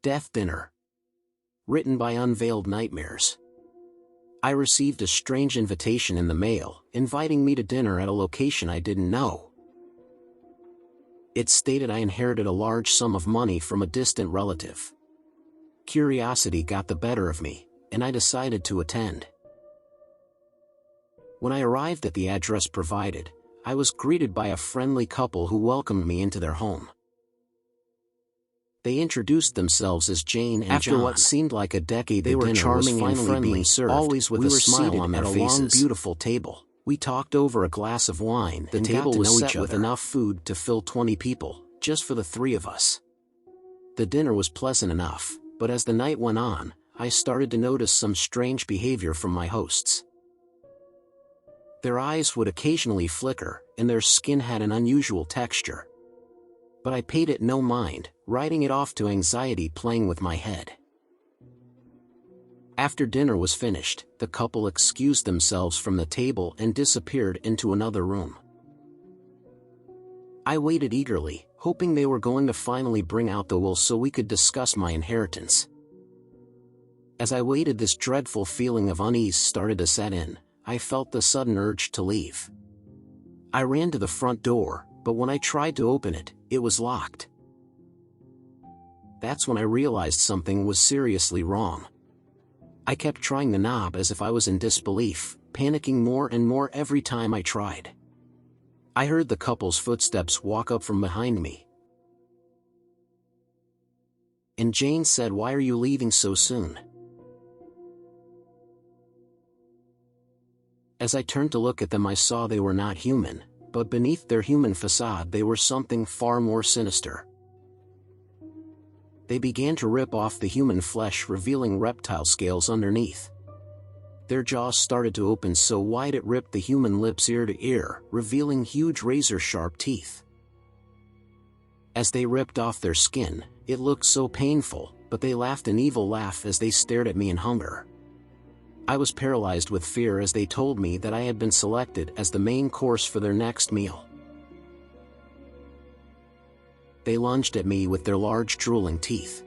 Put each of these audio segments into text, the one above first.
Death Dinner. Written by Unveiled Nightmares. I received a strange invitation in the mail, inviting me to dinner at a location I didn't know. It stated I inherited a large sum of money from a distant relative. Curiosity got the better of me, and I decided to attend. When I arrived at the address provided, I was greeted by a friendly couple who welcomed me into their home. They introduced themselves as Jane and John. After what seemed like a decade, they were charming and friendly, being served, always with a smile on their faces. At a long, beautiful table. We talked over a glass of wine. The table was set with enough food to fill 20 people, just for the three of us. The dinner was pleasant enough, but as the night went on, I started to notice some strange behavior from my hosts. Their eyes would occasionally flicker, and their skin had an unusual texture. But I paid it no mind, writing it off to anxiety playing with my head. After dinner was finished, the couple excused themselves from the table and disappeared into another room. I waited eagerly, hoping they were going to finally bring out the will so we could discuss my inheritance. As I waited, this dreadful feeling of unease started to set in. I felt the sudden urge to leave. I ran to the front door, but when I tried to open it, it was locked. That's when I realized something was seriously wrong. I kept trying the knob as if I was in disbelief, panicking more and more every time I tried. I heard the couple's footsteps walk up from behind me. And Jane said, "Why are you leaving so soon?" As I turned to look at them, I saw they were not human, but beneath their human facade they were something far more sinister. They began to rip off the human flesh, revealing reptile scales underneath. Their jaws started to open so wide it ripped the human lips ear to ear, revealing huge razor-sharp teeth. As they ripped off their skin, it looked so painful, but they laughed an evil laugh as they stared at me in hunger. I was paralyzed with fear as they told me that I had been selected as the main course for their next meal. They lunged at me with their large drooling teeth.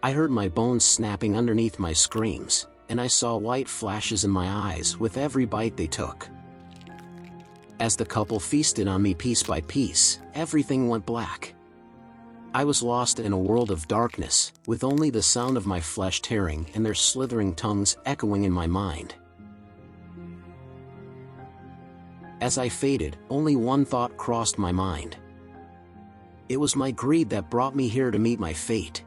I heard my bones snapping underneath my screams, and I saw white flashes in my eyes with every bite they took. As the couple feasted on me piece by piece, everything went black. I was lost in a world of darkness, with only the sound of my flesh tearing and their slithering tongues echoing in my mind. As I faded, only one thought crossed my mind. It was my greed that brought me here to meet my fate.